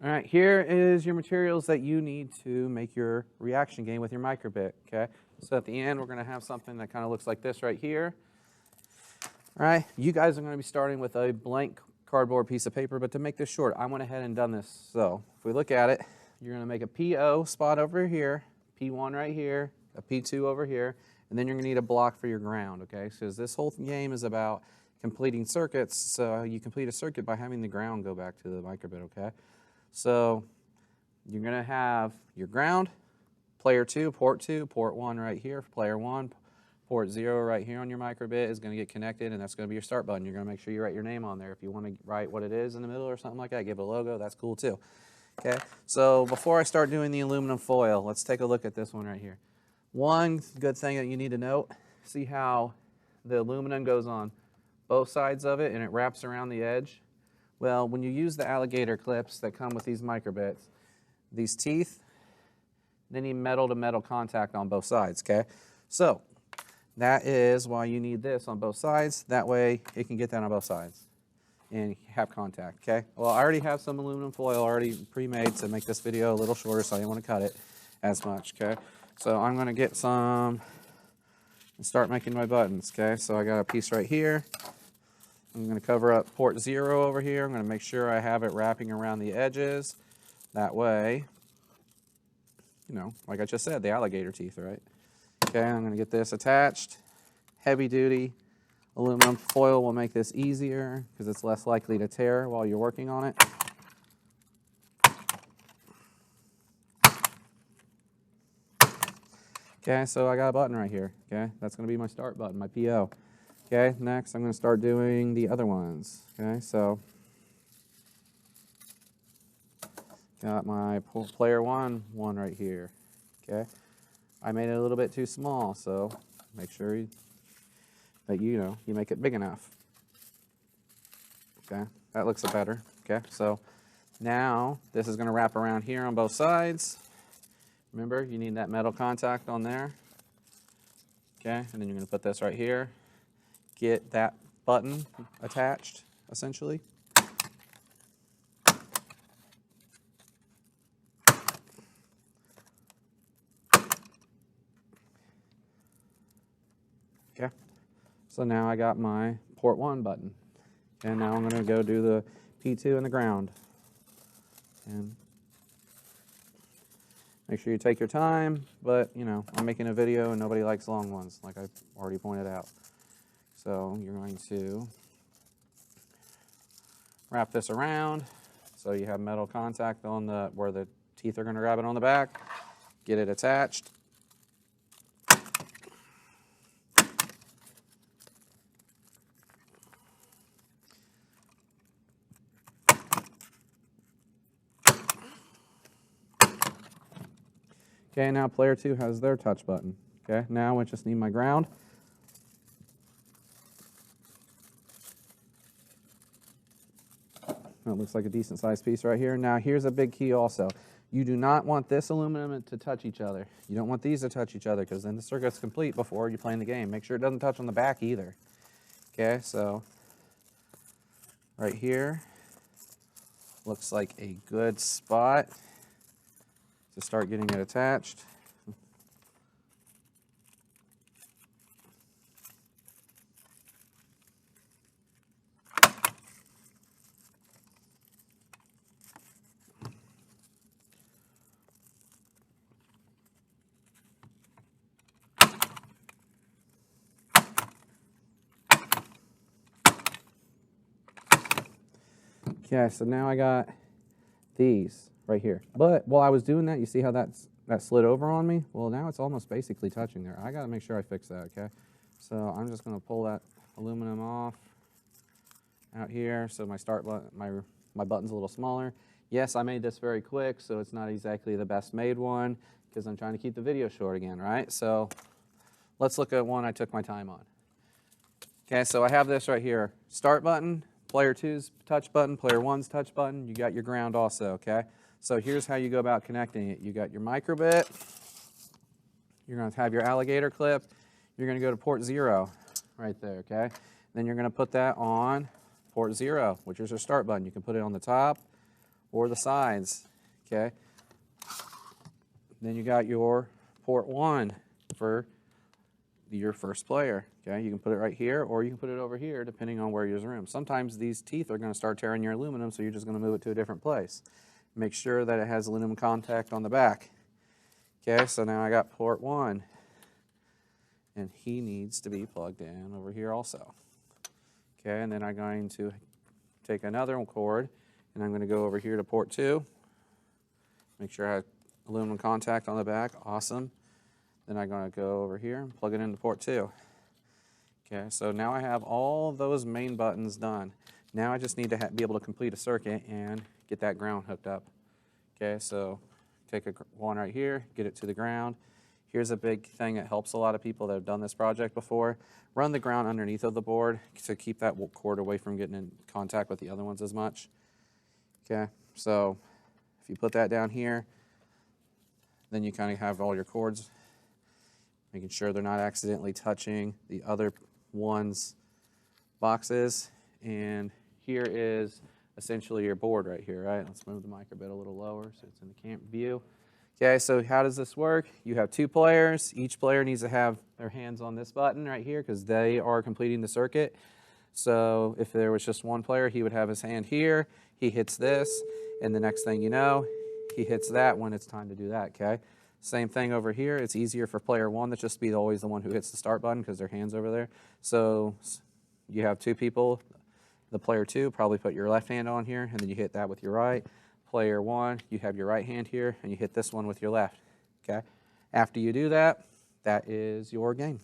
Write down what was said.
All right, here is your materials that you need to make your reaction game with your microbit, okay? So at the end, we're gonna have something that kind of looks like this right here. All right, you guys are gonna be starting with a blank cardboard piece of paper, but to make this short, I went ahead and done this. So if we look at it, you're gonna make a PO spot over here, P1 right here, a P2 over here, and then you're gonna need a block for your ground, okay? Because this whole game is about completing circuits, so you complete a circuit by having the ground go back to the microbit, okay? So you're going to have your ground, player 2, port 1 right here for player 1, port 0 right here on your microbit is going to get connected, and that's going to be your start button. You're going to make sure you write your name on there. If you want to write what it is in the middle or something like that, give it a logo, that's cool too. Okay, so before I start doing the aluminum foil, let's take a look at this one right here. One good thing that you need to note, see how the aluminum goes on both sides of it and it wraps around the edge? Well, when you use the alligator clips that come with these microbits, these teeth, they need metal-to-metal contact on both sides, okay? So that is why you need this on both sides. That way it can get that on both sides and have contact, okay? Well, I already have some aluminum foil already pre-made to make this video a little shorter, so I didn't want to cut it as much, okay? So I'm going to get some and start making my buttons, okay? So I got a piece right here. I'm going to cover up port 0 over here. I'm going to make sure I have it wrapping around the edges. That way, you know, like I just said, the alligator teeth, right? Okay, I'm going to get this attached. Heavy duty aluminum foil will make this easier because it's less likely to tear while you're working on it. Okay, so I got a button right here. Okay, that's going to be my start button, my PO. Okay, next I'm going to start doing the other ones. Okay, so got my player one right here. Okay, I made it a little bit too small, so make sure that you make it big enough. Okay, that looks better. Okay, so now this is going to wrap around here on both sides. Remember, you need that metal contact on there. Okay, and then you're going to put this right here. Get that button attached, essentially. Okay, so now I got my port 1 button. And now I'm going to go do the P2 and the ground. And make sure you take your time, but I'm making a video and nobody likes long ones, like I've already pointed out. So you're going to wrap this around so you have metal contact on where the teeth are going to grab it on the back. Get it attached. Okay, now player 2 has their touch button. Okay, now I just need my ground. That looks like a decent sized piece right here. Now here's a big key also. You do not want this aluminum to touch each other. You don't want these to touch each other because then the circuit's complete before you're playing the game. Make sure it doesn't touch on the back either. Okay, so right here looks like a good spot to start getting it attached. Okay, so now I got these right here. But while I was doing that, you see how that slid over on me? Well, now it's almost basically touching there. I got to make sure I fix that, okay? So I'm just going to pull that aluminum off out here so my start button, my button's a little smaller. Yes, I made this very quick, so it's not exactly the best made one because I'm trying to keep the video short again, right? So let's look at one I took my time on. Okay, so I have this right here. Start button, player 2's touch button, player 1's touch button. You got your ground also, okay? So here's how you go about connecting it. You got your microbit. You're going to have your alligator clip. You're going to go to port 0 right there, okay? Then you're going to put that on port 0, which is your start button. You can put it on the top or the sides, okay? Then you got your port 1 for your first player, okay? You can put it right here, or you can put it over here, depending on where your room. Sometimes these teeth are going to start tearing your aluminum, so you're just going to move it to a different place. Make sure that it has aluminum contact on the back. Okay, so now I got port 1, and he needs to be plugged in over here also. Okay, and then I'm going to take another cord, and I'm going to go over here to port 2. Make sure I have aluminum contact on the back. Awesome. Then I'm going to go over here and plug it into port 2. Okay, so now I have all those main buttons done. Now I just need to be able to complete a circuit and get that ground hooked up. Okay, so take one right here, get it to the ground. Here's a big thing that helps a lot of people that have done this project before. Run the ground underneath of the board to keep that cord away from getting in contact with the other ones as much. Okay, so if you put that down here, then you kind of have all your cords, making sure they're not accidentally touching the other one's boxes. And here is essentially your board right here, right? Let's move the microbit a little lower so it's in the camp view. Okay, so how does this work? You have 2 players. Each player needs to have their hands on this button right here because they are completing the circuit. So if there was just one player, he would have his hand here. He hits this, and the next thing you know, he hits that when it's time to do that, okay? Same thing over here. It's easier for player 1 to just be always the one who hits the start button because their hand's over there. So you have 2 people. The player 2, probably put your left hand on here, and then you hit that with your right. Player 1, you have your right hand here, and you hit this one with your left, okay? After you do that, that is your game.